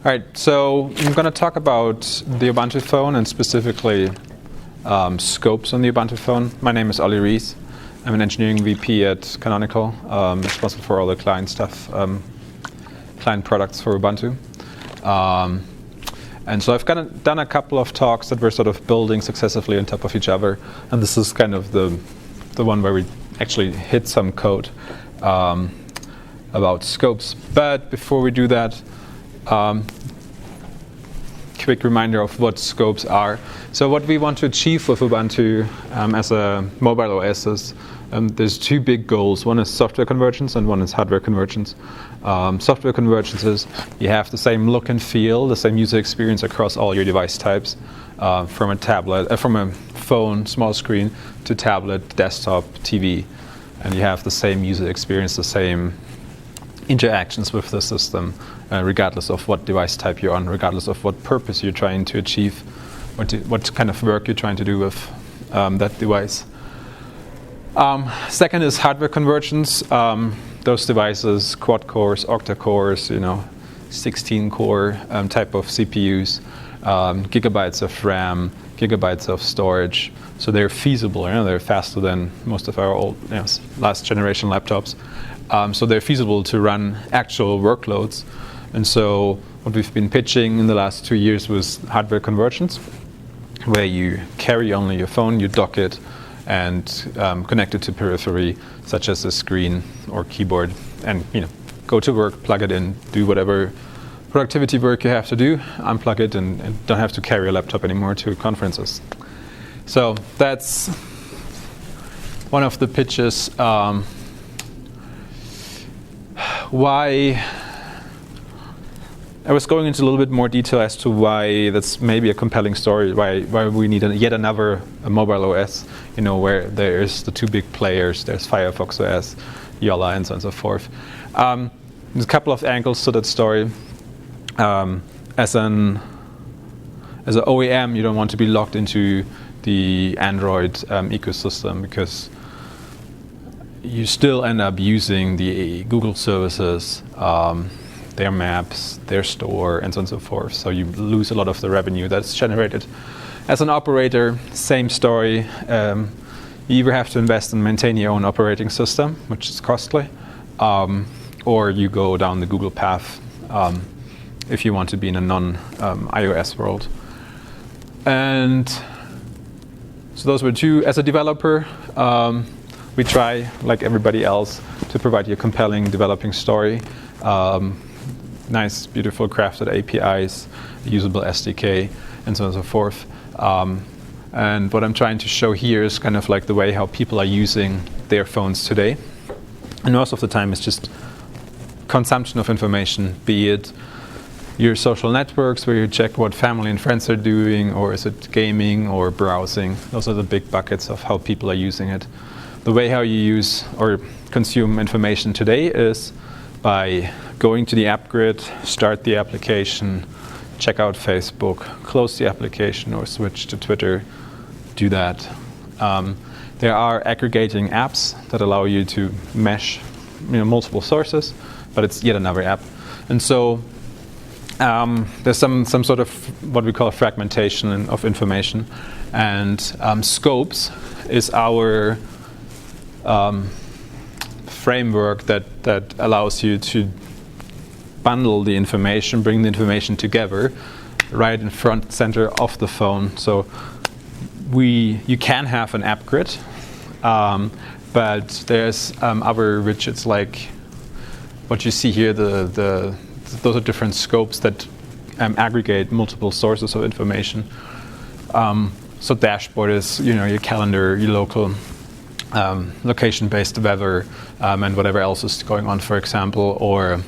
All right, so I'm going to talk about the Ubuntu phone and specifically scopes on the Ubuntu phone. My name is Olli Ries. I'm an engineering VP at Canonical, responsible for all the client stuff, client products for Ubuntu. And so I've kind of done a couple of talks that were sort of building successively on top of each other, and this is kind of the one where we actually hit some code about scopes. But before we do that, quick reminder of what scopes are. So what we want to achieve with Ubuntu as a mobile OS is there's two big goals. One is software convergence and one is hardware convergence. Software convergence is you have the same look and feel, the same user experience across all your device types, from a tablet, from a phone, small screen, to tablet, desktop, TV, and you have the same user experience, the same interactions with the system, regardless of what device type you're on, regardless of what purpose you're trying to achieve, what kind of work you're trying to do with that device. Second is hardware convergence. Those devices, quad cores, octa cores, 16-core type of CPUs, gigabytes of RAM, gigabytes of storage. So they're feasible. They're faster than most of our old, last generation laptops. So they're feasible to run actual workloads. And so what we've been pitching in the last 2 years was hardware convergence, where you carry only your phone, you dock it, and connect it to periphery, such as a screen or keyboard, and go to work, plug it in, do whatever productivity work you have to do, unplug it, and don't have to carry a laptop anymore to conferences. So that's one of the pitches. Why I was going into a little bit more detail as to why that's maybe a compelling story, why we need yet another mobile OS, where there's the two big players, there's Firefox OS, Yola, and so on and so forth. There's a couple of angles to that story. As an OEM, you don't want to be locked into the Android ecosystem, because you still end up using the Google services, their maps, their store, and so on and so forth. So you lose a lot of the revenue that's generated. As an operator, same story. You either have to invest and maintain your own operating system, which is costly, or you go down the Google path if you want to be in a non-iOS world. And so those were two. As a developer, we try, like everybody else, to provide you a compelling developing story. Nice, beautiful crafted APIs, usable SDK, and so on and so forth. And what I'm trying to show here is kind of like the way how people are using their phones today. And most of the time it's just consumption of information, be it your social networks where you check what family and friends are doing, or is it gaming or browsing. Those are the big buckets of how people are using it. The way how you use or consume information today is by going to the app grid, start the application, check out Facebook, close the application, or switch to Twitter, do that. There are aggregating apps that allow you to mesh multiple sources, but it's yet another app. And so there's some sort of what we call a fragmentation of information. And scopes is our framework that allows you to bundle the information, bring the information together right in front and center of the phone. So you can have an app grid, but there's other widgets like what you see here. Those are different scopes that aggregate multiple sources of information. So dashboard is your calendar, your local location-based weather, and whatever else is going on, for example, or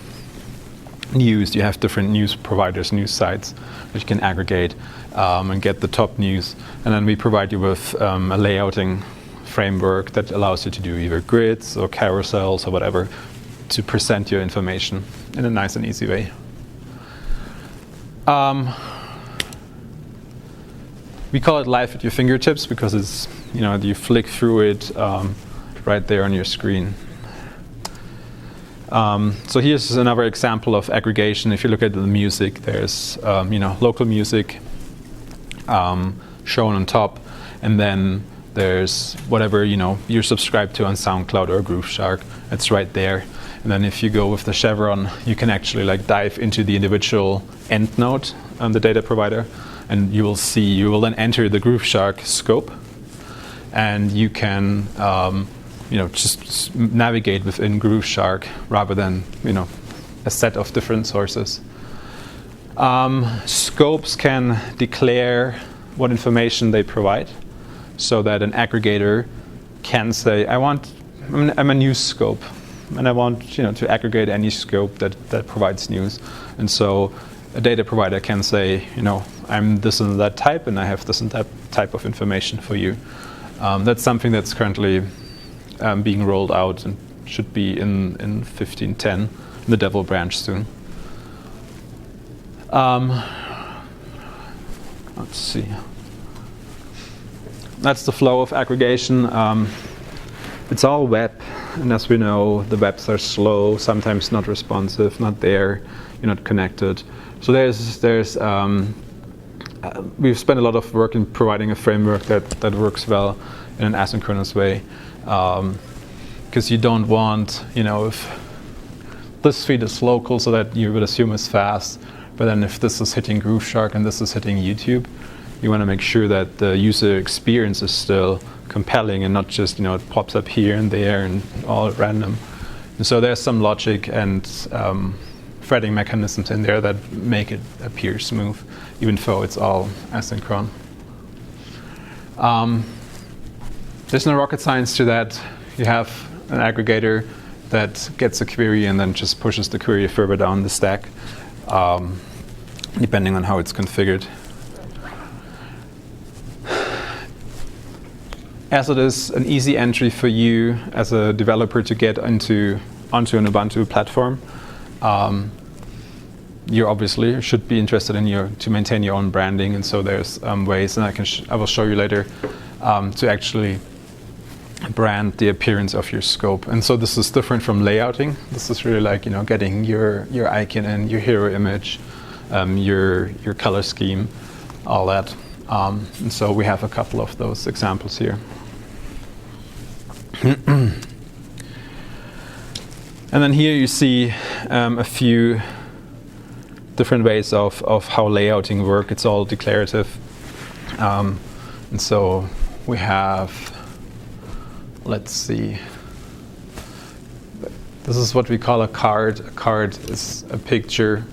news. You have different news providers, news sites, which you can aggregate and get the top news. And then we provide you with a layouting framework that allows you to do either grids or carousels or whatever to present your information in a nice and easy way. We call it live at your fingertips because it's, you flick through it right there on your screen. So here's another example of aggregation. If you look at the music, there's local music shown on top, and then there's whatever you're subscribed to on SoundCloud or Grooveshark. It's right there. And then if you go with the chevron, you can actually dive into the individual end node on the data provider, and you will then enter the Grooveshark scope, and you can just navigate within Grooveshark rather than a set of different sources. Scopes can declare what information they provide, so that an aggregator can say, I'm a news scope, and I want to aggregate any scope that provides news. And so a data provider can say, I'm this and that type, and I have this and that type of information for you. That's something that's currently being rolled out and should be in 15.10 in the Devil branch soon. Let's see. That's the flow of aggregation. It's all web, and as we know, the webs are slow, sometimes not responsive, not there, you're not connected. So we've spent a lot of work in providing a framework that works well in an asynchronous way, because you don't want, if this feed is local, so that you would assume it's fast, but then if this is hitting Grooveshark and this is hitting YouTube, you want to make sure that the user experience is still compelling and not just, it pops up here and there and all random. And so there's some logic and threading mechanisms in there that make it appear smooth, even though it's all asynchron. There's no rocket science to that. You have an aggregator that gets a query and then just pushes the query further down the stack, depending on how it's configured. As it is an easy entry for you as a developer to get onto an Ubuntu platform, you obviously should be interested to maintain your own branding, and so there's ways, and I will show you later, to actually brand the appearance of your scope. And so this is different from layouting. This is really getting your icon and your hero image, your color scheme, all that. And so we have a couple of those examples here. And then here you see a few different ways of how layouting work. It's all declarative. And so we have, let's see, this is what we call a card. A card is a picture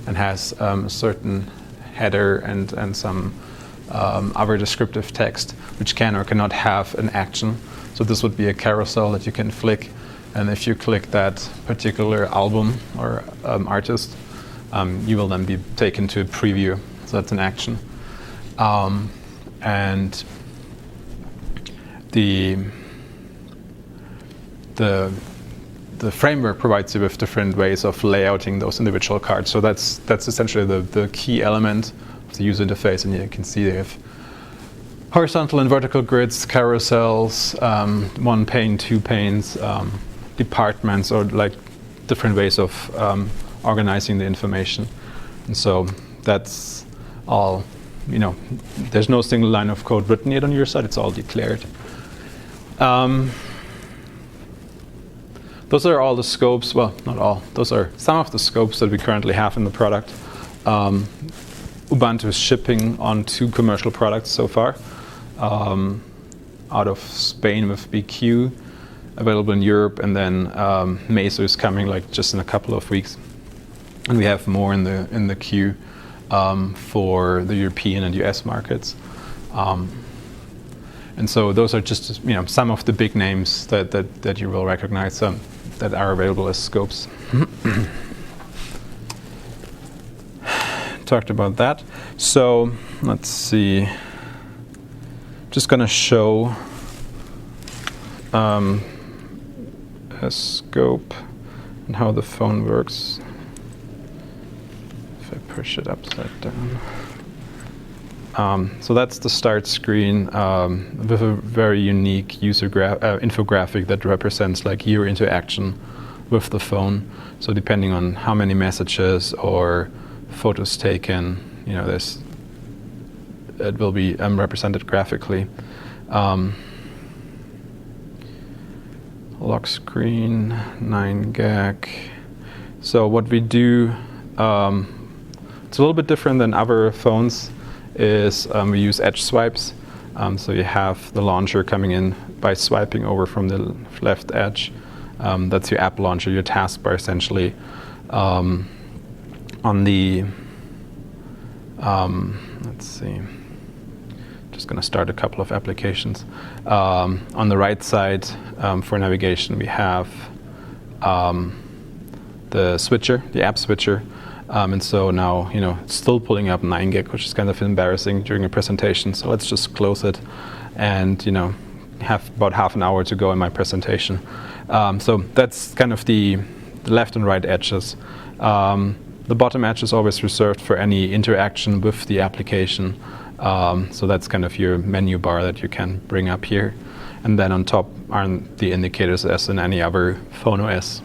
and has a certain header and some other descriptive text, which can or cannot have an action. So this would be a carousel that you can flick, and if you click that particular album or artist, you will then be taken to a preview. So that's an action. And the framework provides you with different ways of layouting those individual cards. So that's essentially the key element of the user interface, and you can see they have horizontal and vertical grids, carousels, one pane, two panes, departments, or different ways of organizing the information. And so that's all, there's no single line of code written yet on your side, it's all declared. Those are all the scopes, well, not all, those are some of the scopes that we currently have in the product. Ubuntu is shipping on 2 commercial products so far. Out of Spain with BQ, available in Europe, and then Meso is coming just in a couple of weeks, and we have more in the queue for the European and US markets. And so those are just some of the big names that you will recognize that are available as scopes. Talked about that. So let's see. Just going to show a scope and how the phone works. If I push it upside down. So that's the start screen with a very unique user infographic that represents your interaction with the phone. So depending on how many messages or photos taken, it will be represented graphically. Lock screen, 9 gag. So what we do, it's a little bit different than other phones, is we use edge swipes. So you have the launcher coming in by swiping over from the left edge. That's your app launcher, your taskbar essentially. On the, let's see, just going to start a couple of applications. On the right side, for navigation, we have the switcher, the app switcher. And so now, it's still pulling up 9 gig, which is kind of embarrassing during a presentation. So let's just close it and, have about half an hour to go in my presentation. So that's kind of the left and right edges. The bottom edge is always reserved for any interaction with the application. So that's kind of your menu bar that you can bring up here. And then on top are the indicators as in any other phone OS.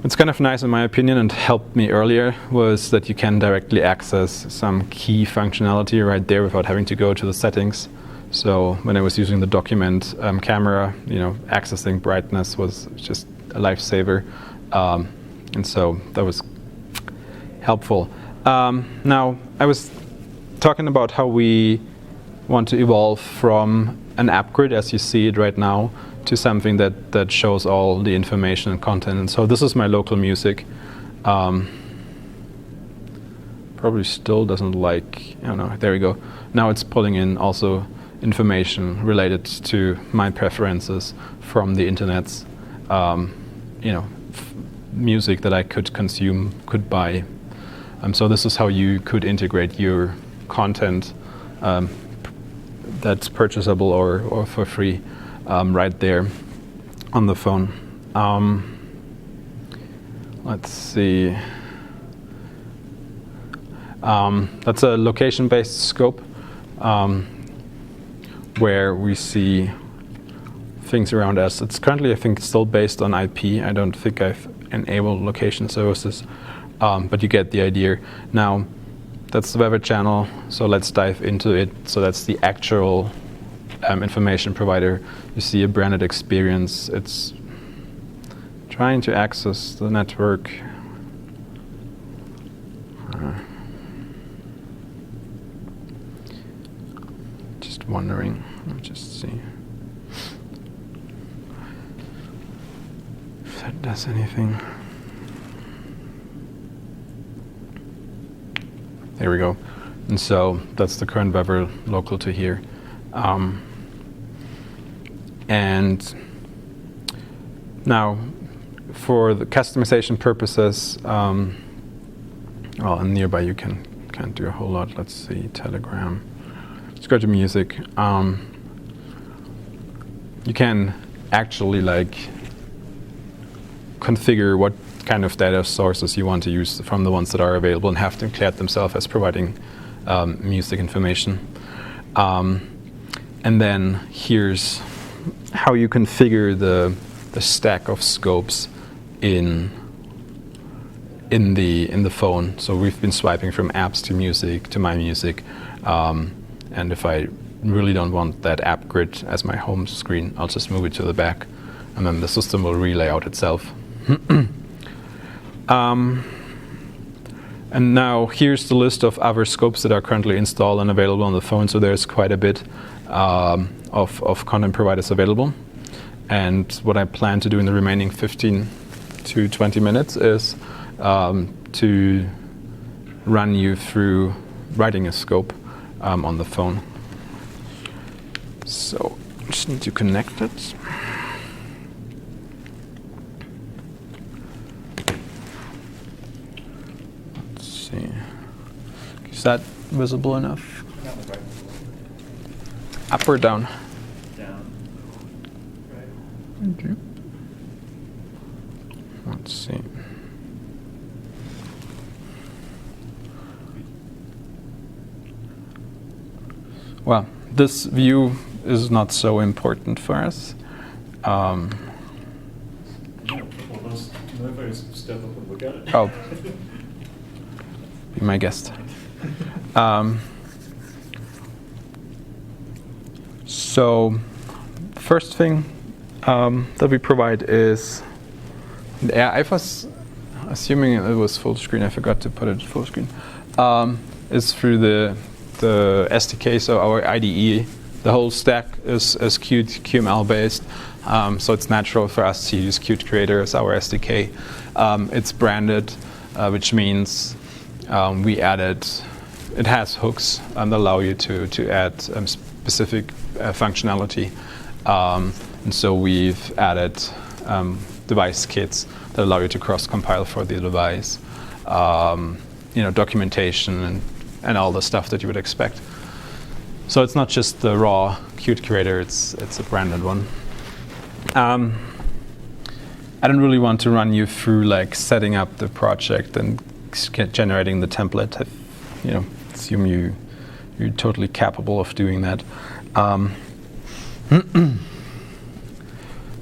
What's kind of nice in my opinion and helped me earlier was that you can directly access some key functionality right there without having to go to the settings. So when I was using the document camera, accessing brightness was just a lifesaver. And so that was helpful. Now, I was talking about how we want to evolve from an app grid, as you see it right now, to something that shows all the information and content. And so this is my local music. Probably still doesn't like, there we go. Now it's pulling in also information related to my preferences from the internet's, music that I could consume, could buy. So this is how you could integrate your content that's purchasable or for free right there on the phone. Let's see. That's a location-based scope where we see things around us. It's currently, I think, still based on IP. I don't think I've enabled location services, but you get the idea. Now, that's the weather channel, so let's dive into it. So that's the actual information provider. You see a branded experience. It's trying to access the network. Just wondering. Let me just see if that does anything. There we go. And so that's the current weather local to here. And now, for the customization purposes, well, and nearby you can't do a whole lot. Let's see, Telegram. Let's go to music. You can actually configure what kind of data sources you want to use from the ones that are available and have declared themselves as providing music information. And then here's how you configure the stack of scopes in the phone. So we've been swiping from apps to music to my music, and if I really don't want that app grid as my home screen, I'll just move it to the back, and then the system will relay out itself. And now here's the list of other scopes that are currently installed and available on the phone. So there's quite a bit of content providers available. And what I plan to do in the remaining 15 to 20 minutes is to run you through writing a scope on the phone. So just need to connect it. Let's see. Is that visible enough? Up or down? Down. Right. Thank you. Let's see. Well, this view is not so important for us. step up and look at it? Oh, be my guest. So, first thing that we provide is, yeah, I was assuming it was full screen. I forgot to put it full screen. Is through the SDK, so our IDE. The whole stack is Qt QML based, so it's natural for us to use Qt Creator as our SDK. It's branded, which means we added. It has hooks that allow you to add specific functionality, and so we've added device kits that allow you to cross-compile for the device, documentation and all the stuff that you would expect. So it's not just the raw Qt Creator; it's a branded one. I don't really want to run you through like setting up the project and generating the template. Assume you're totally capable of doing that.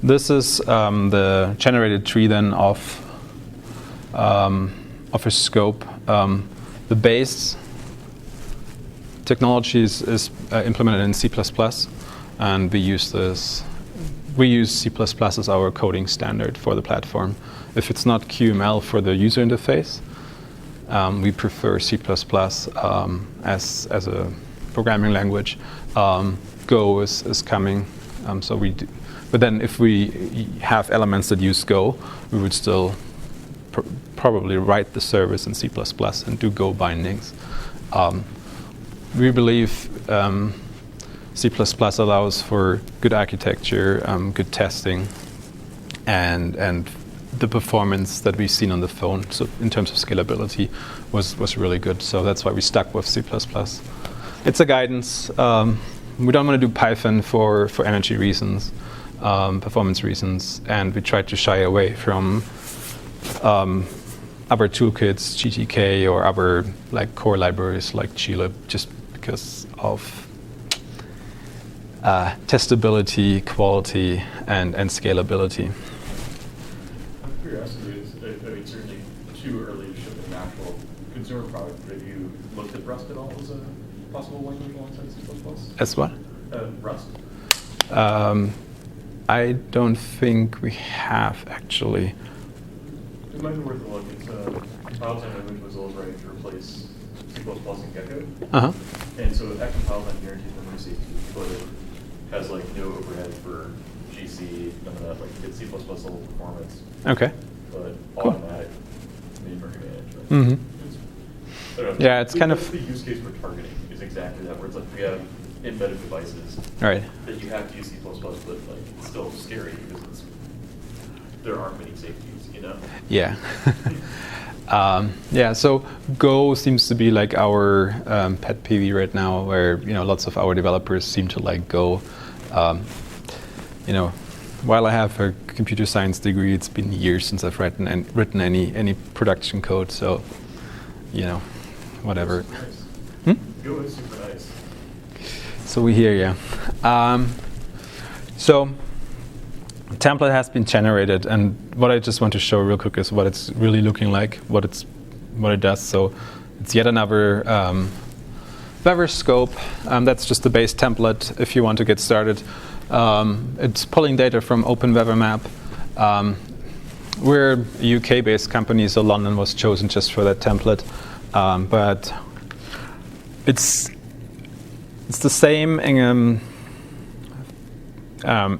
This is the generated tree then of a scope. The base technology is implemented in C++, and we use this. We use C++ as our coding standard for the platform. If it's not QML for the user interface, we prefer C++ as a programming language. Go is coming, so we do. But then if we have elements that use Go, we would still probably write the service in C++ and do Go bindings. We believe C++ allows for good architecture, good testing, and the performance that we've seen on the phone, so in terms of scalability, was really good. So that's why we stuck with C++. It's a guidance. We don't want to do Python for energy reasons, performance reasons, and we try to shy away from other toolkits, GTK, or other like core libraries like glib, just because of testability, quality, and scalability. Out of curiosity, it's certainly too early to ship an actual consumer product, but have you looked at Rust at all as a possible language alongside C++? As what? Rust. I don't think we have, actually. It might be worth a look. It's a compile-time language was always ready to replace C++ and Gecko. Uh-huh. And so that compile-time guarantees memory safety, but it has like no overhead for GC, none of that, like it's C++ level performance. Okay. But Cool. automatic memory management. Mm-hmm. Yeah, it's kind of the use case for targeting is exactly that, where it's like we have embedded devices right. that you have to use C++, but like it's still scary because there aren't many safeties, you know? Yeah. Yeah, so Go seems to be like our pet peeve right now, where lots of our developers seem to like Go. While I have a computer science degree, it's been years since I've written any production code. So, whatever. Nice. Go is super nice. So we hear you. So the template has been generated, and what I just want to show real quick is what it's really looking like, what it does. So it's yet another Weather scope. That's just the base template if you want to get started. It's pulling data from Open Weather Map. We're a UK-based company, so London was chosen just for that template. But it's the same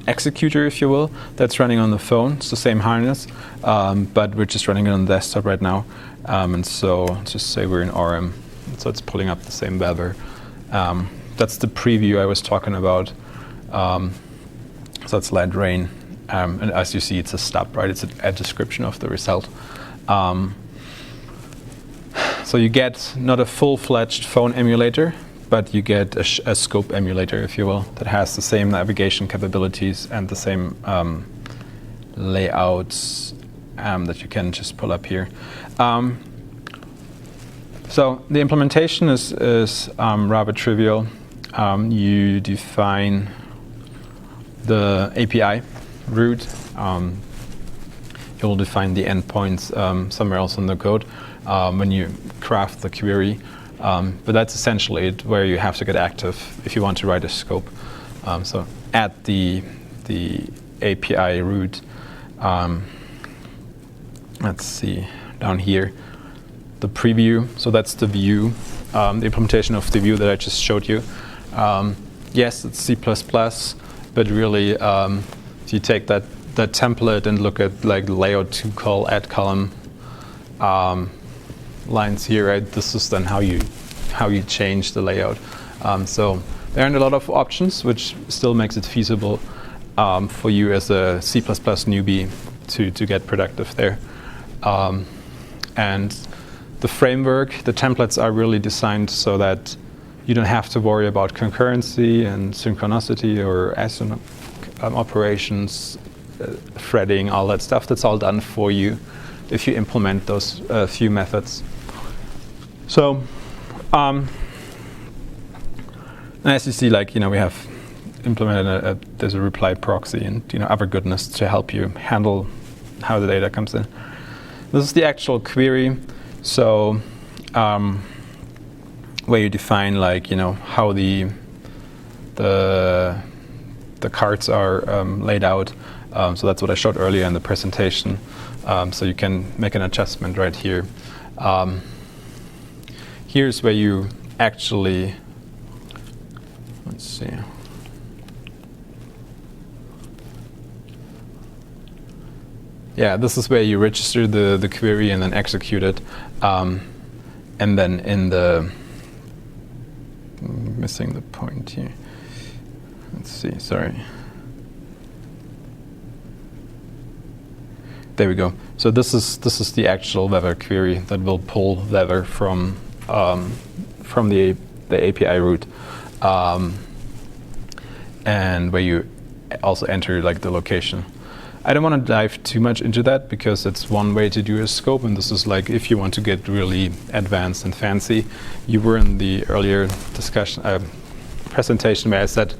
executor, if you will, that's running on the phone. It's the same harness, but we're just running it on the desktop right now. And so let's just say we're in RM. So it's pulling up the same weather. That's the preview I was talking about. So it's light rain. And as you see, it's a stub, right? It's a description of the result. So you get not a full-fledged phone emulator, but you get a scope emulator, if you will, that has the same navigation capabilities and the same layouts that you can just pull up here. So the implementation is rather trivial. You define the API route. you'll define the endpoints somewhere else in the code when you craft the query. But that's essentially it, where you have to get active if you want to write a scope. So at the API root, let's see, down here, the preview. So that's the view, the implementation of the view that I just showed you. Yes, it's C++, but really, if you take that template and look at like layout to call add column lines here, right? This is then how you change the layout. So there aren't a lot of options, which still makes it feasible for you as a C++ newbie to get productive there. And the framework, the templates are really designed so that you don't have to worry about concurrency and synchronicity or async operations, threading, all that stuff. That's all done for you if you implement those few methods. So, as you see, like, we have implemented there's a reply proxy and other goodness to help you handle how the data comes in. This is the actual query. So, where you define like how the cards are laid out. So that's what I showed earlier in the presentation. So you can make an adjustment right here. Here's where you actually, let's see. Yeah, this is where you register the query and then execute it. And then in the, missing the point here. Let's see, sorry. There we go. So this is the actual weather query that will pull weather from the API root, and where you also enter like the location. I don't want to dive too much into that because it's one way to do a scope, and this is like if you want to get really advanced and fancy. You were in the earlier discussion presentation where I said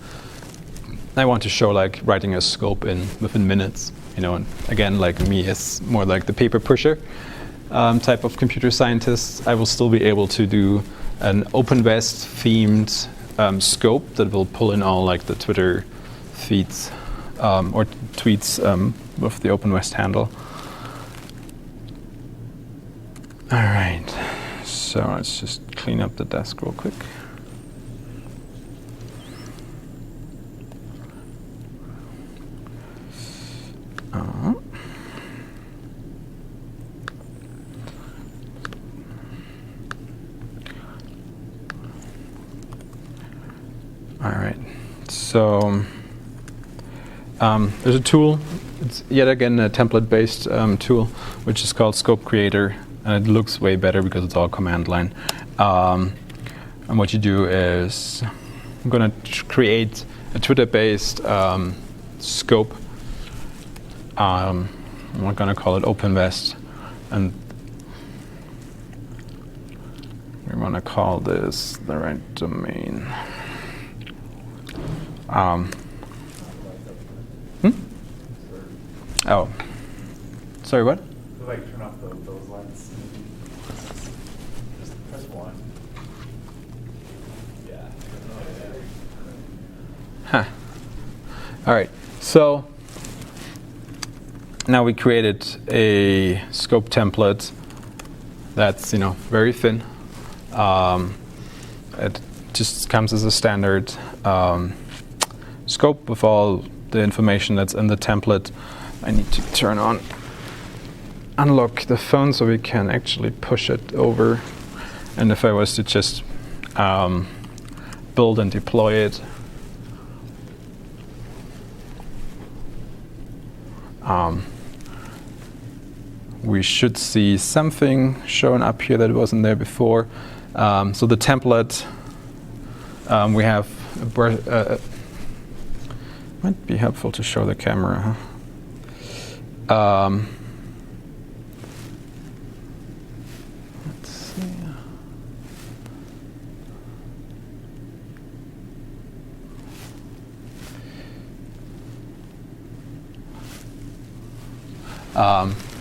I want to show like writing a scope within minutes. And again, like me, as more like the paper pusher type of computer scientist, I will still be able to do an Openwest themed scope that will pull in all like the Twitter feeds or tweets with the Openwest handle. All right, so let's just clean up the desk real quick. All right, so there's a tool. It's yet again a template-based tool, which is called Scope Creator, and it looks way better because it's all command line. And what you do is, I'm going to create a Twitter-based scope. I'm going to call it Openwest, and we want to call this the right domain. Oh, sorry, what? Like turn off those lights. Just press 1. Yeah. Huh. All right. So now we created a scope template that's very thin. It just comes as a standard scope with all the information that's in the template. I need to unlock the phone so we can actually push it over. And if I was to just build and deploy it, we should see something showing up here that wasn't there before. So the template, we have might be helpful to show the camera, huh? Let's see.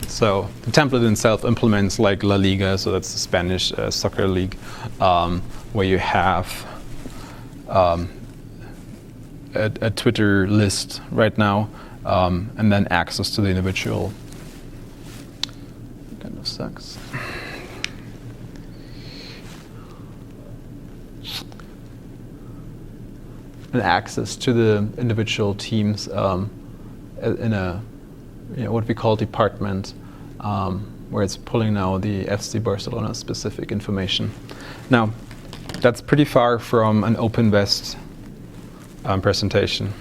So the template itself implements like La Liga, so that's the Spanish soccer league, where you have a Twitter list right now, and then access to the individual. Kind of sucks. And access to the individual teams in a what we call department, where it's pulling now the FC Barcelona specific information. Now, that's pretty far from an Openwest presentation.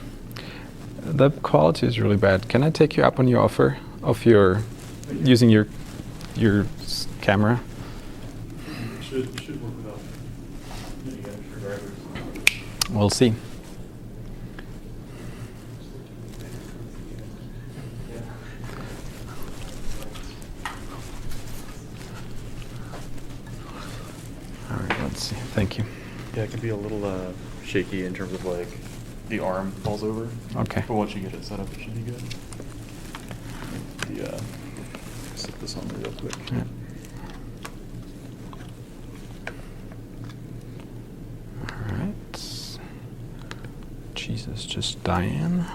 The quality is really bad. Can I take you up on your offer of using your camera? Should work without any extra drivers. We'll see. All right, let's see. Thank you. Yeah, it can be a little shaky in terms of like the arm falls over. Okay. But once you get it set up, it should be good. Set this on real quick. Yeah. All right. Jesus, just Diane.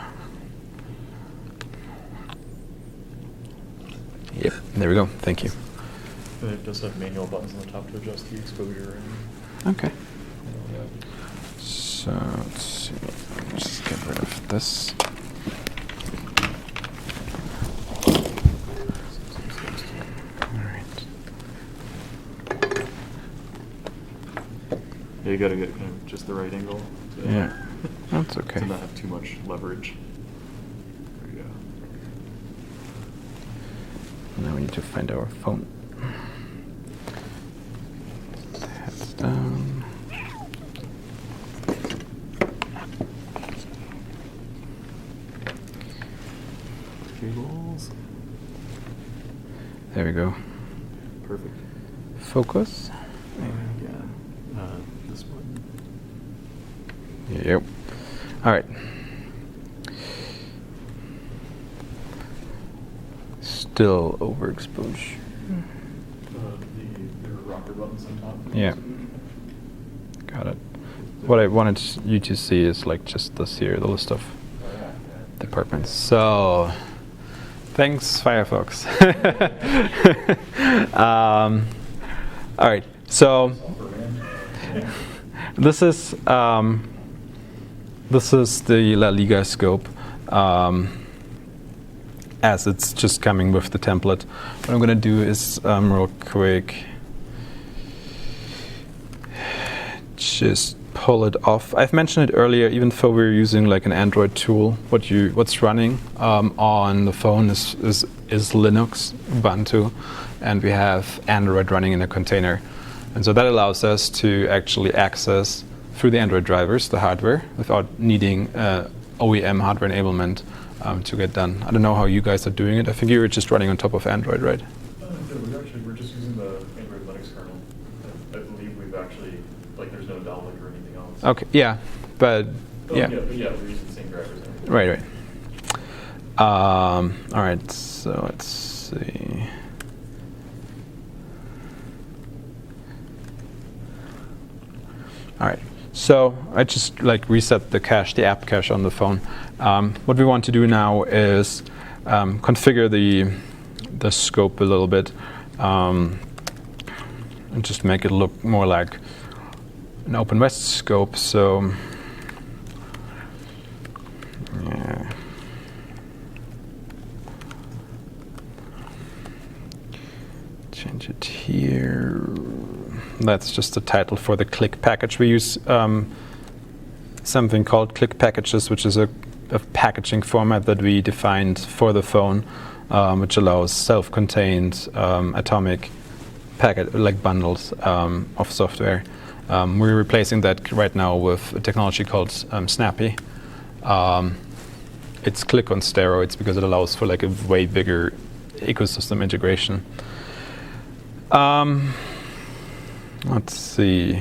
Yep, there we go. Thank you. And it does have manual buttons on the top to adjust the exposure and Okay. all that. So let's see. Just get rid of this. All right. Yeah, you gotta get kind of just the right angle. Yeah, that's okay. To not have too much leverage. There you go. Now we need to find our phone. Heads down. Cables. There we go. Perfect. Focus. Yeah. This one. Yep. All right. Still overexposure. The rocker buttons on top. Yeah. Got it. What I wanted you to see is like just this here, the list of departments. So, thanks Firefox. All right. So this is the La Liga scope. As it's just coming with the template. What I'm going to do is real quick just pull it off. I've mentioned it earlier, even though we're using like an Android tool, what's running on the phone is Linux, Ubuntu, and we have Android running in a container. And so that allows us to actually access through the Android drivers the hardware without needing OEM hardware enablement to get done. I don't know how you guys are doing it. I think you were just running on top of Android, right? We're just using the Android Linux kernel. I believe we've actually, like, there's no downlink or anything else. Okay, yeah, but yeah. But we're using the same drivers. And everything. Right. All right, so let's see. All right, so I just like reset the cache, the app cache on the phone. What we want to do now is configure the scope a little bit and just make it look more like an Openwest scope. So yeah. Change it here. That's just the title for the click package. We use something called click packages, which is a packaging format that we defined for the phone, which allows self-contained atomic packet like bundles of software. We're replacing that right now with a technology called Snappy. It's click on steroids because it allows for like a way bigger ecosystem integration. Let's see.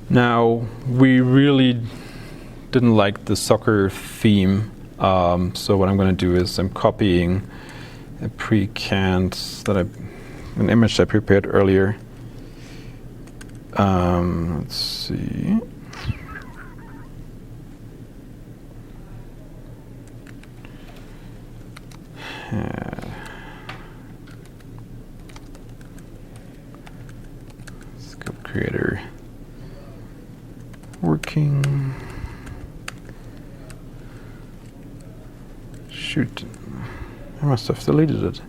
Now, we really didn't like the soccer theme, so what I'm going to do is I'm copying a pre-canned an image I prepared earlier. Let's see. Scope creator working. Shoot, I must have deleted it.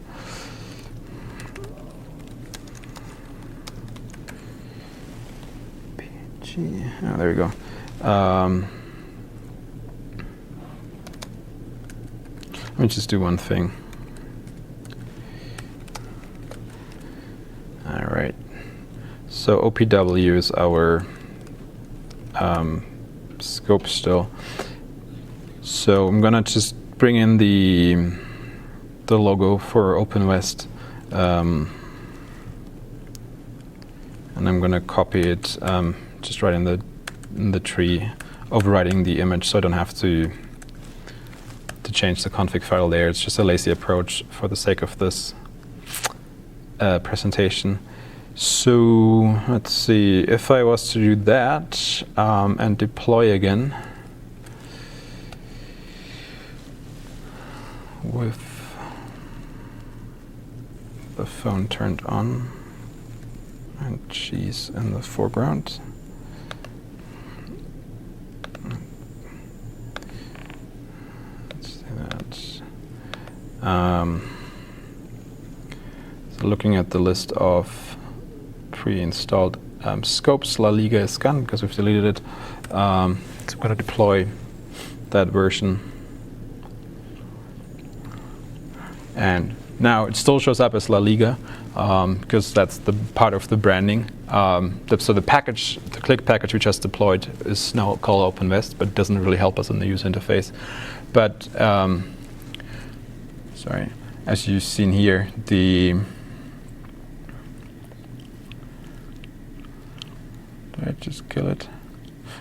PG. Oh, there we go. Let me just do one thing. All right. So OPW is our scope still. So I'm gonna just bring in the logo for Openwest, and I'm gonna copy it just right in the tree, overriding the image, so I don't have to change the config file there. It's just a lazy approach for the sake of this presentation. So let's see, if I was to do that and deploy again with the phone turned on and cheese in the foreground. Let's do that. So looking at the list of pre-installed scopes, La Liga is gone because we've deleted it. So I'm going to deploy that version. And now it still shows up as La Liga because that's the part of the branding. So the package, the click package we just deployed is now called Openwest, but it doesn't really help us in the user interface. But sorry, as you've seen here, did I just kill it?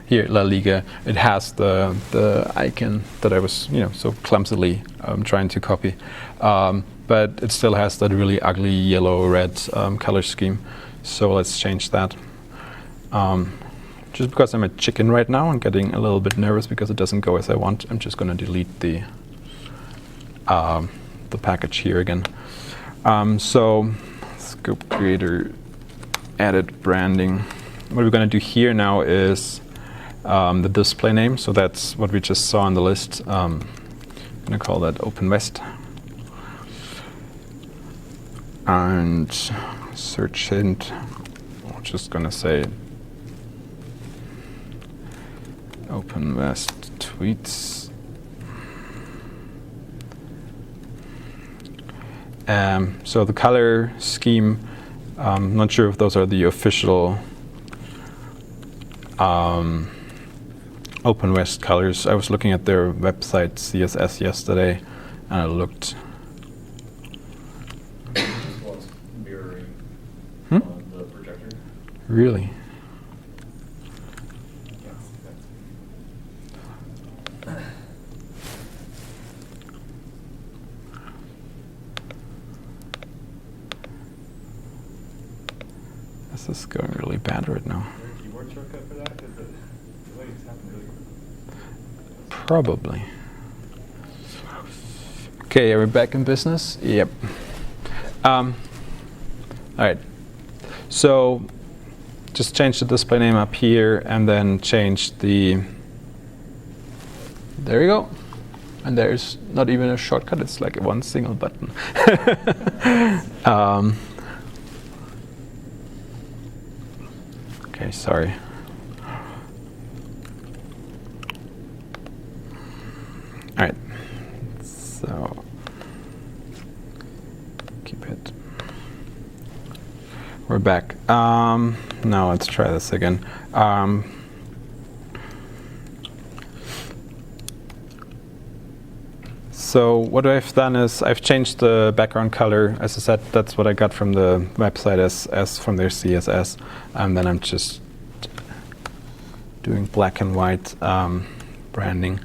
Here, La Liga, it has the icon that I was, so clumsily trying to copy, but it still has that really ugly yellow-red color scheme. So let's change that. Just because I'm a chicken right now and getting a little bit nervous because it doesn't go as I want, I'm just going to delete the package here again. So scope creator, edit branding. What we're going to do here now is the display name, so that's what we just saw on the list. I'm going to call that Openwest. And search hint, I'm just going to say Openwest tweets. So the color scheme, I'm not sure if those are the official Openwest colors. I was looking at their website CSS yesterday, and it looked. Just was mirroring on the projector. Really? This is going really bad right now. Keyboard shortcut for that? Because the way it's happened really quick. Probably. Okay, are we back in business? Yep. All right. So just change the display name up here and then change the. There we go. And there's not even a shortcut, it's like one single button. Okay, sorry. All right, so keep it. We're back. Now let's try this again. So what I've done is I've changed the background color. As I said, that's what I got from the website as from their CSS, and then I'm just doing black and white branding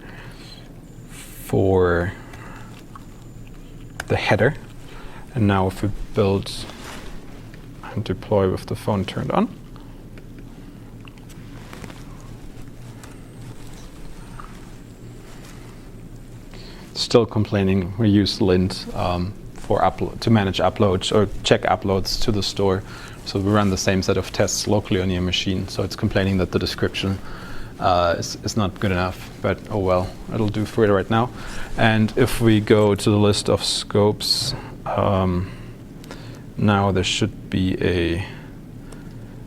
for the header. And now if we build and deploy with the phone turned on, still complaining. We use lint to manage uploads or check uploads to the store. So we run the same set of tests locally on your machine. So it's complaining that the description is not good enough, but oh well, it'll do for it right now. And if we go to the list of scopes, now there should be a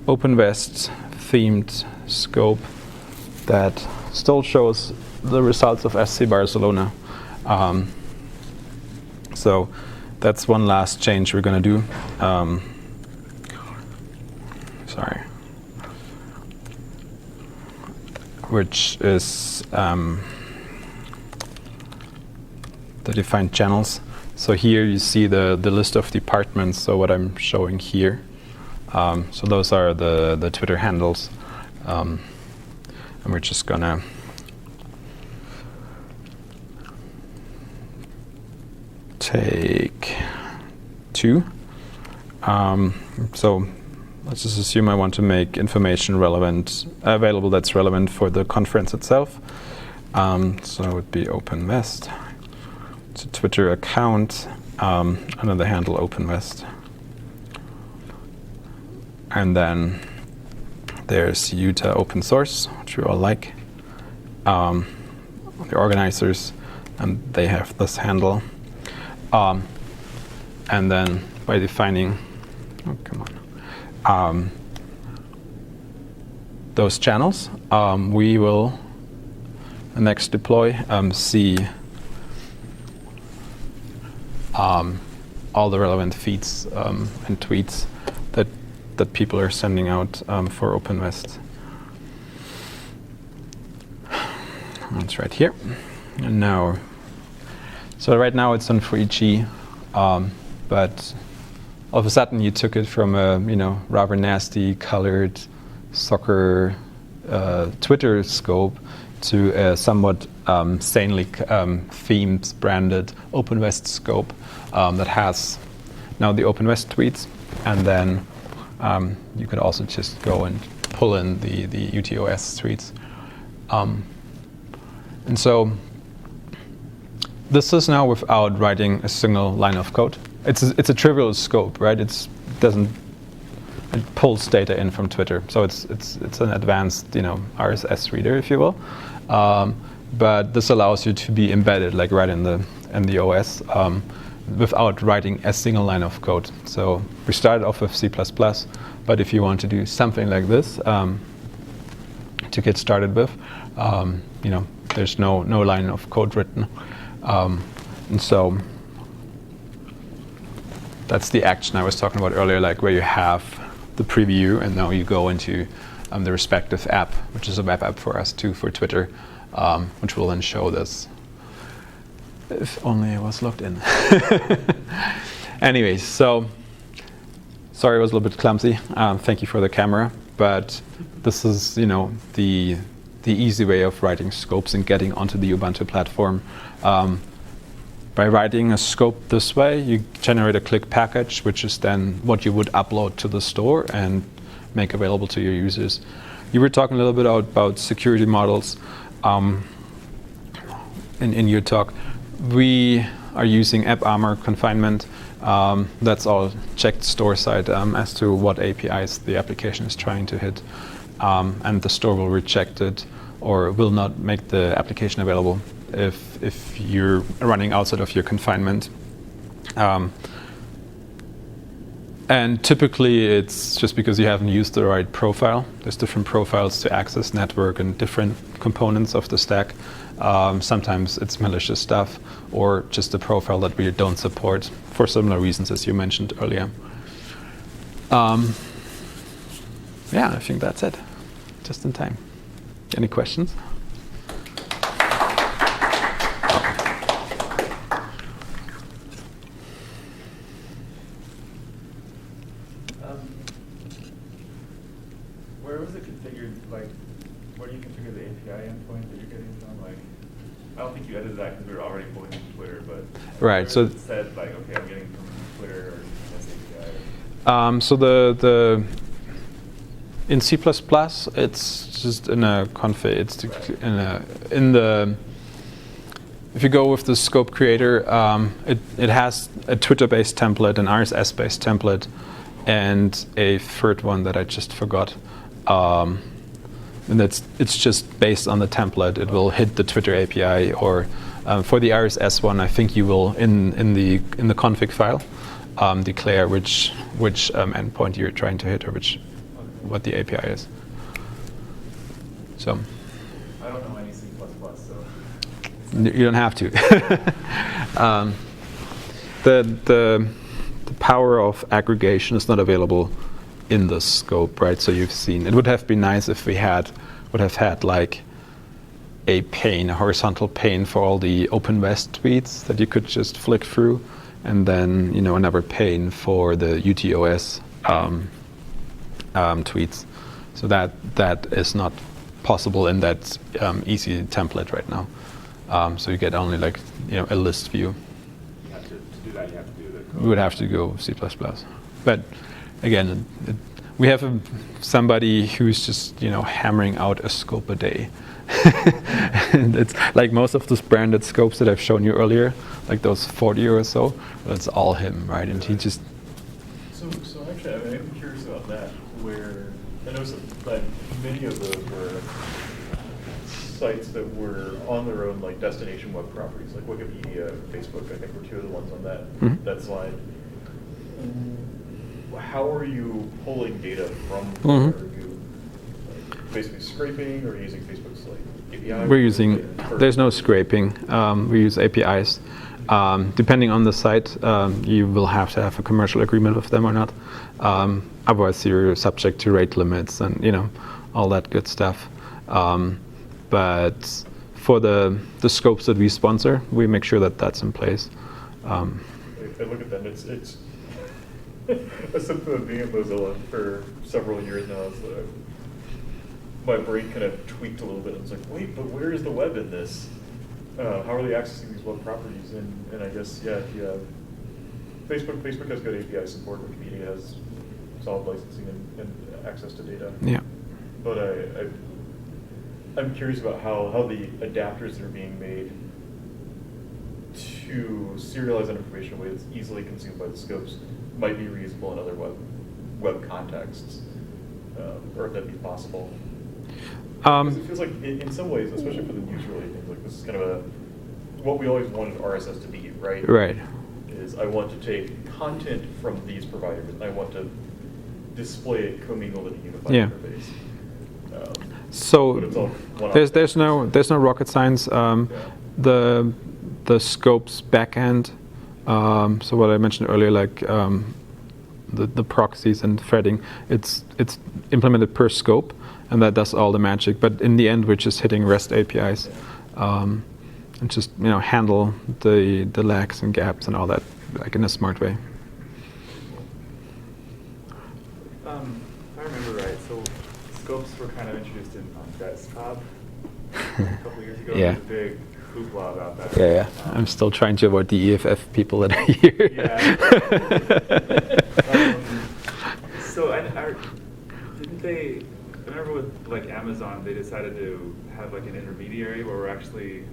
Openwest themed scope that still shows the results of SC Barcelona. So that's one last change we're going to do. Sorry. Which is the defined channels. So here you see the list of departments, so what I'm showing here. So those are the Twitter handles. And we're just gonna take 2. So let's just assume I want to make information available that's relevant for the conference itself. So it would be Openwest. It's a Twitter account under the handle Openwest. And then there's Utah Open Source, which we all like. The organizers, and they have this handle. And then by defining, those channels, we will next deploy see all the relevant feeds and tweets that people are sending out for Openwest. It's right here. And now, so right now it's on 3G, but all of a sudden you took it from a rather nasty colored soccer Twitter scope to a somewhat sanely themed branded Openwest scope that has now the Openwest tweets, and then you could also just go and pull in the UTOS tweets. And so this is now without writing a single line of code. It's a trivial scope, right? It pulls data in from Twitter, so it's an advanced RSS reader, if you will. But this allows you to be embedded, like right in the OS, without writing a single line of code. So we started off with C++, but if you want to do something like this to get started with, there's no line of code written, and so that's the action I was talking about earlier, like where you have the preview and now you go into the respective app, which is a web app for us too, for Twitter, which will then show this. If only I was logged in. Anyways, so sorry I was a little bit clumsy. Thank you for the camera, but this is the easy way of writing scopes and getting onto the Ubuntu platform. By writing a scope this way, you generate a click package, which is then what you would upload to the store and make available to your users. You were talking a little bit about security models in your talk. We are using AppArmor confinement. That's all checked store side as to what APIs the application is trying to hit. And the store will reject it or will not make the application available if you're running outside of your confinement. And typically it's just because you haven't used the right profile. There's different profiles to access network and different components of the stack. Sometimes it's malicious stuff or just a profile that we don't support for similar reasons as you mentioned earlier. Yeah, I think that's it. Just in time. Any questions? Where was it configured? Like, where do you configure the API endpoint that you're getting from? Like, I don't think you edited that because we were already pulling from Twitter, but right. So it said like, okay, I'm getting from Twitter. So the in C++, it's just in a config. It's in the if you go with the scope creator, it has a Twitter-based template, an RSS-based template, and a third one that I just forgot. And it's just based on the template. It will hit the Twitter API, or for the RSS one, I think you will in the config file declare which endpoint you're trying to hit, or what the API is. So I don't know any C++, so you don't have to. The power of aggregation is not available in the scope, right? So you've seen, it would have been nice if we would have had like a horizontal pane for all the Openwest tweets that you could just flick through, and then another pane for the UTOS tweets. So that is not possible in that easy template right now. So you get only like a list view. you have to do that. You have to do the code. We would have to go C++. But again, we have somebody who's just hammering out a scope a day. And it's like most of those branded scopes that I've shown you earlier, like those 40 or so. That's all him, right? And he just. So actually, I'm curious about that. Where I know that many of those were sites that were on their own, like destination web properties, like Wikipedia, Facebook. I think were two of the ones on that slide. How are you pulling data from there? Are you basically scraping, or using Facebook's API? We're using. There's no scraping. We use APIs. Depending on the site, you will have to have a commercial agreement with them or not. Otherwise, you're subject to rate limits and all that good stuff. But for the scopes that we sponsor, we make sure that that's in place. I look at them. It's something of being at Mozilla for several years now. It's my brain kind of tweaked a little bit. It's like, wait, but where is the web in this? How are they accessing these web properties? And I guess, yeah, if you have Facebook has good API support. Wikipedia has solid licensing and access to data. Yeah. But I'm curious about how the adapters that are being made to serialize that information in a way that's easily consumed by the scopes might be reusable in other web contexts, or if that'd be possible. Because it feels like, in some ways, especially for the news-related things, like this is kind of what we always wanted RSS to be, right? Right. Is I want to take content from these providers and I want to display it commingled in a unified interface. So there's no rocket science. The scopes backend. So what I mentioned earlier, like the proxies and threading, it's implemented per scope, and that does all the magic. But in the end, we're just hitting REST APIs, and just handle the lags and gaps and all that, like in a smart way. If I remember right, so scopes were kind of introduced on desktop a couple of years ago. Yeah. There was a big hoopla about that. Yeah. I'm still trying to avoid the EFF people that are here. Yeah. So didn't they? I remember with like Amazon, they decided to have like an intermediary where we're actually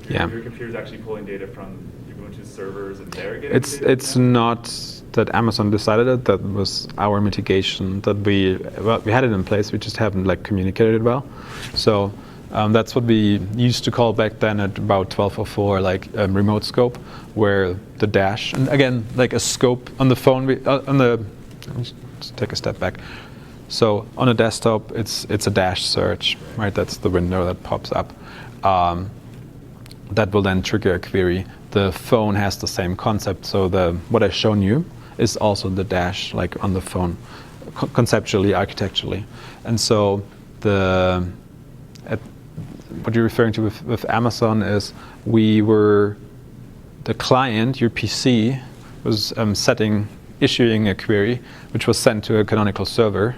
your computer's actually pulling data from Ubuntu servers and they're getting data. It's not that Amazon decided it. That was our mitigation. That we had it in place. We just haven't like communicated it well. So that's what we used to call back then at about 12.04 like remote scope, where the dash, and again like a scope on the phone. Let me just take a step back. So on a desktop, it's a dash search, right? That's the window that pops up. That will then trigger a query. The phone has the same concept. So what I've shown you is also the dash, like on the phone, conceptually, architecturally. And so what you're referring to with Amazon is the client, your PC, was issuing a query, which was sent to a canonical server.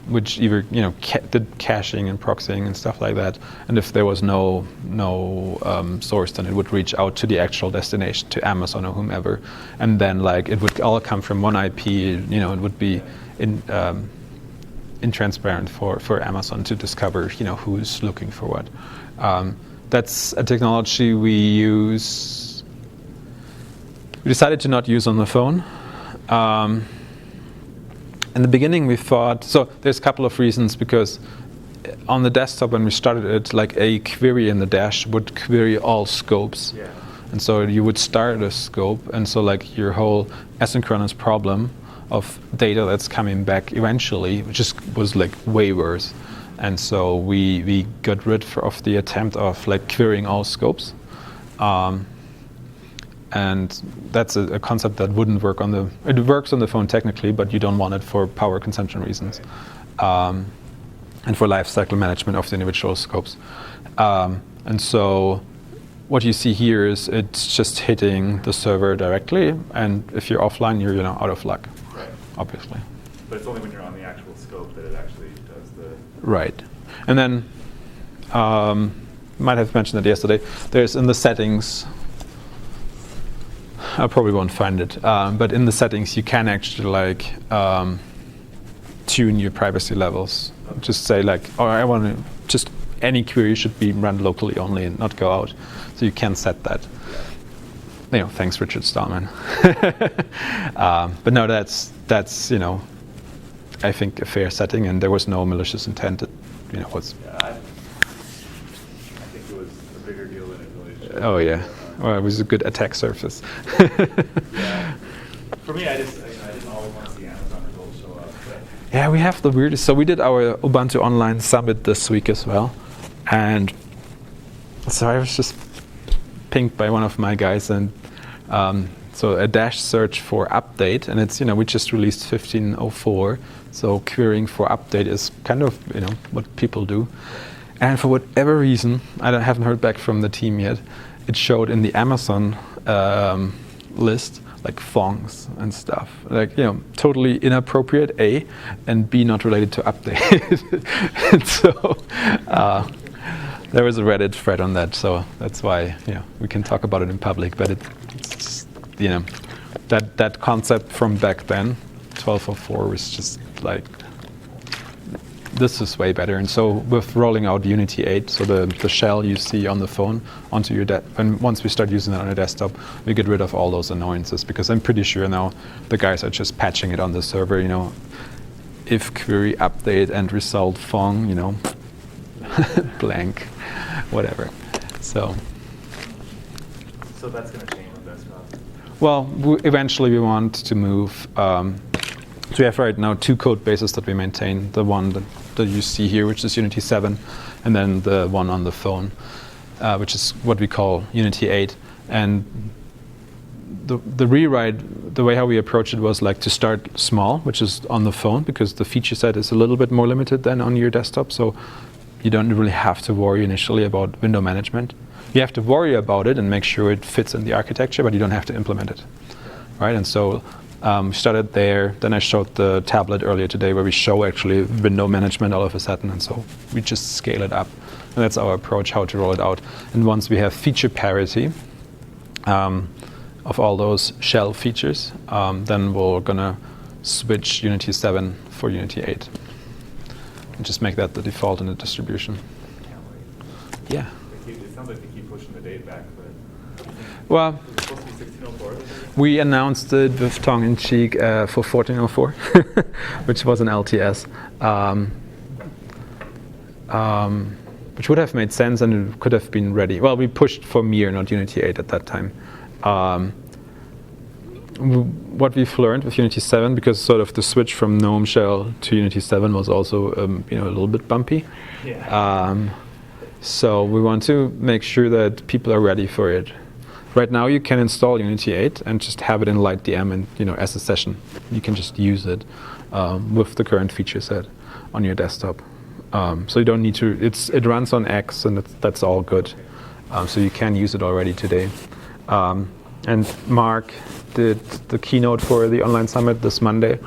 which either did caching and proxying and stuff like that. And if there was no source, then it would reach out to the actual destination, to Amazon or whomever, and then like it would all come from one IP. It would be intransparent for Amazon to discover who's looking for what. That's a technology we decided to not use on the phone. In the beginning we thought, so there's a couple of reasons, because on the desktop when we started it, like a query in the dash would query all scopes. Yeah. And so you would start a scope, and so like your whole asynchronous problem of data that's coming back eventually just was like way worse. And so we got rid of the attempt of like querying all scopes. And that's a concept that wouldn't work it works on the phone technically, but you don't want it for power consumption reasons. And for lifecycle management of the individual scopes. And so what you see here is it's just hitting the server directly, and if you're offline, you're out of luck, right. Obviously. But it's only when you're on the actual scope that it actually does the... Right. And then, might have mentioned it yesterday, there's in the settings, I probably won't find it, but in the settings you can actually like tune your privacy levels. Okay. Just say like, I want to just any query should be run locally only and not go out. So you can set that. Thanks Richard Stallman. But no, that's I think a fair setting, and there was no malicious intent. Was. Yeah, I think it was a bigger deal than it really should. Oh yeah. Well, it was a good attack surface. Yeah. For me, I didn't always want to see Amazon results show up. But. Yeah, we have the weirdest. So we did our Ubuntu Online Summit this week as well, and so I was just pinged by one of my guys, and so a dash search for update, and it's we just released 15.04, so querying for update is kind of what people do, and for whatever reason, I haven't heard back from the team yet. It showed in the Amazon list like thongs and stuff, like totally inappropriate, A, and B, not related to update. And so there was a Reddit thread on that, so that's why we can talk about it in public. But it's that concept from back then, 12.04, was just like, this is way better. And so with rolling out Unity 8, so the shell you see on the phone onto your and once we start using it on a desktop, we get rid of all those annoyances, because I'm pretty sure now the guys are just patching it on the server, if query update and result thong, blank, whatever. So that's going to change on desktop? Well, eventually we want to move. So we have right now 2 code bases that we maintain. The one that you see here, which is Unity 7, and then the one on the phone, which is what we call Unity 8. And the rewrite, the way how we approach it was like to start small, which is on the phone, because the feature set is a little bit more limited than on your desktop. So you don't really have to worry initially about window management. You have to worry about it and make sure it fits in the architecture, but you don't have to implement it, right? And so we started there. Then I showed the tablet earlier today where we show actually window management all of a sudden, and so we just scale it up. And that's our approach, how to roll it out. And once we have feature parity of all those shell features, then we're gonna switch Unity 7 for Unity 8. And just make that the default in the distribution. Can't wait. Yeah. It sounds like they keep pushing the date back, but... Well, is it supposed to be 1604? we announced it with tongue-in-cheek for 1404, which was an LTS, which would have made sense and it could have been ready. Well, we pushed for Mir, not Unity 8 at that time. What we've learned with Unity 7, because sort of the switch from GNOME shell to Unity 7 was also a little bit bumpy. Yeah. So we want to make sure that people are ready for it. Right now you can install Unity 8 and just have it in LightDM and as a session. You can just use it with the current feature set on your desktop. So you don't need to, it runs on X and that's all good. So you can use it already today. And Mark did the keynote for the online summit this Monday,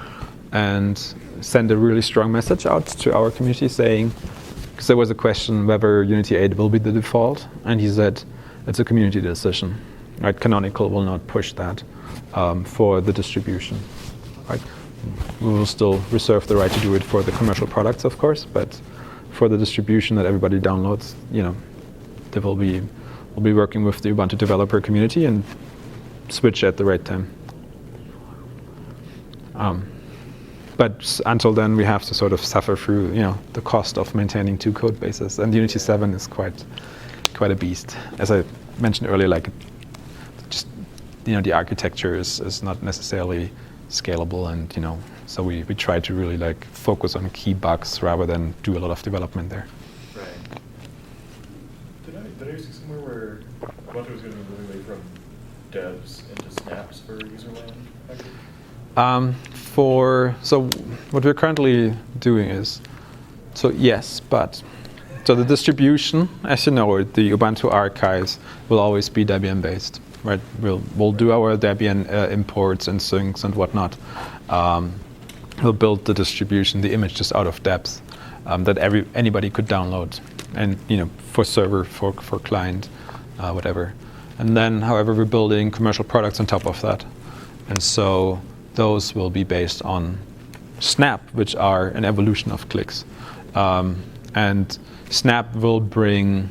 and send a really strong message out to our community saying, because there was a question whether Unity 8 will be the default, and he said it's a community decision. Right? Canonical will not push that for the distribution. Right? We will still reserve the right to do it for the commercial products, of course, but for the distribution that everybody downloads, they will be working with the Ubuntu developer community and switch at the right time. But until then, we have to sort of suffer through, the cost of maintaining 2 code bases. And Unity 7 is quite a beast. As I mentioned earlier, the architecture is not necessarily scalable, and so we try to really focus on key bugs rather than do a lot of development there. Right. Did I see somewhere where Ubuntu was going to be moving away from devs into snaps for userland? So what we're currently doing is, yes, but the distribution, as you know, the Ubuntu archives will always be Debian based, right? We'll do our Debian imports and syncs and whatnot. We'll build the distribution, the image just out of depth that anybody could download, and for server, for client, whatever. And then, however, we're building commercial products on top of that, and so those will be based on Snap, which are an evolution of clicks. And Snap will bring,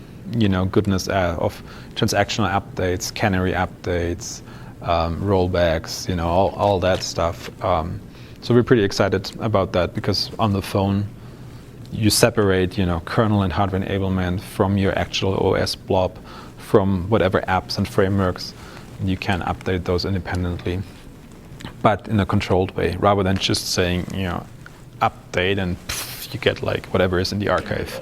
goodness of transactional updates, canary updates, rollbacks, all that stuff. So we're pretty excited about that, because on the phone, you separate, kernel and hardware enablement from your actual OS blob, from whatever apps and frameworks. You can update those independently, but in a controlled way, rather than just saying, update and you get whatever is in the archive.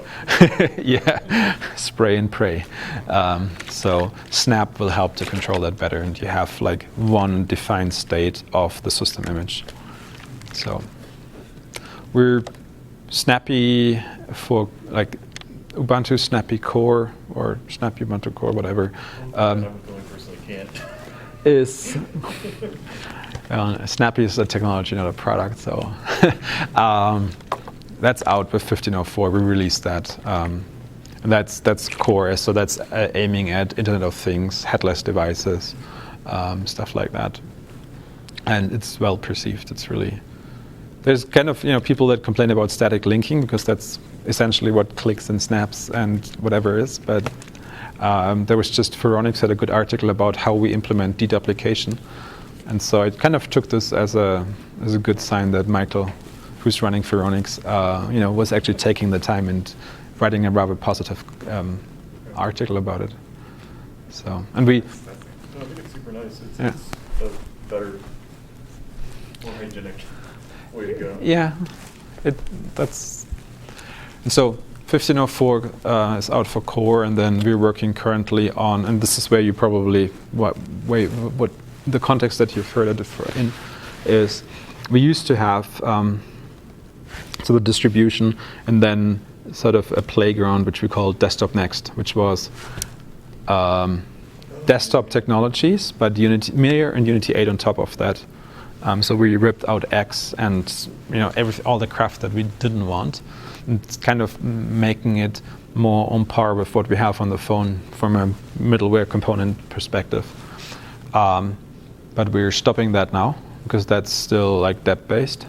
Yeah, spray and pray. So Snap will help to control that better, and you have one defined state of the system image. So we're snappy for Ubuntu Snappy Core or Snappy Ubuntu Core, whatever. I'm the only person that can't. Is Snappy is a technology, not a product. So that's out with 15.04. We released that, and that's core. So that's aiming at Internet of Things, headless devices, stuff like that. And it's well perceived. It's really, there's kind of people that complain about static linking, because that's essentially what clicks and snaps and whatever is. But there was just Phoronix had a good article about how we implement deduplication. And so I kind of took this as a good sign that Michael, who's running Phoronix, was actually taking the time and writing a rather positive article about it. So, and we. No, I think it's super nice. It's a better, more hygienic way to go. Yeah, that's. And so 15.04 is out for core, and then we're working currently on, and this is where you probably what the context that you've heard it in is, we used to have so the distribution, and then sort of a playground which we call Desktop Next, which was desktop technologies, but Unity Mirror and Unity 8 on top of that. So we ripped out X and all the craft that we didn't want. It's kind of making it more on par with what we have on the phone from a middleware component perspective. But we're stopping that now, because that's still dep-based,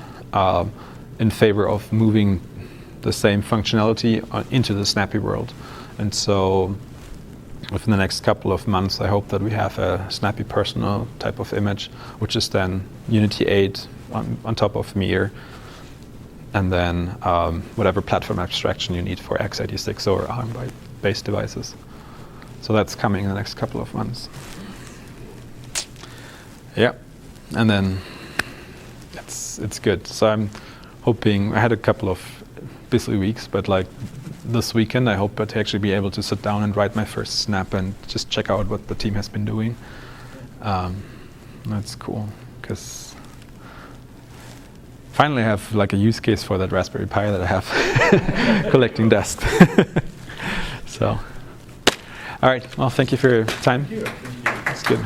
in favor of moving the same functionality into the Snappy world. And so within the next couple of months, I hope that we have a Snappy personal type of image, which is then Unity 8 on top of Mir, and then whatever platform abstraction you need for x86 or ARM-based devices. So that's coming in the next couple of months. Yeah, and then it's good. So I'm hoping, I had a couple of busy weeks, but this weekend I hope to actually be able to sit down and write my first snap and just check out what the team has been doing. That's cool, because finally I have a use case for that Raspberry Pi that I have collecting dust. So, all right, well, thank you for your time. Thank you. That's good.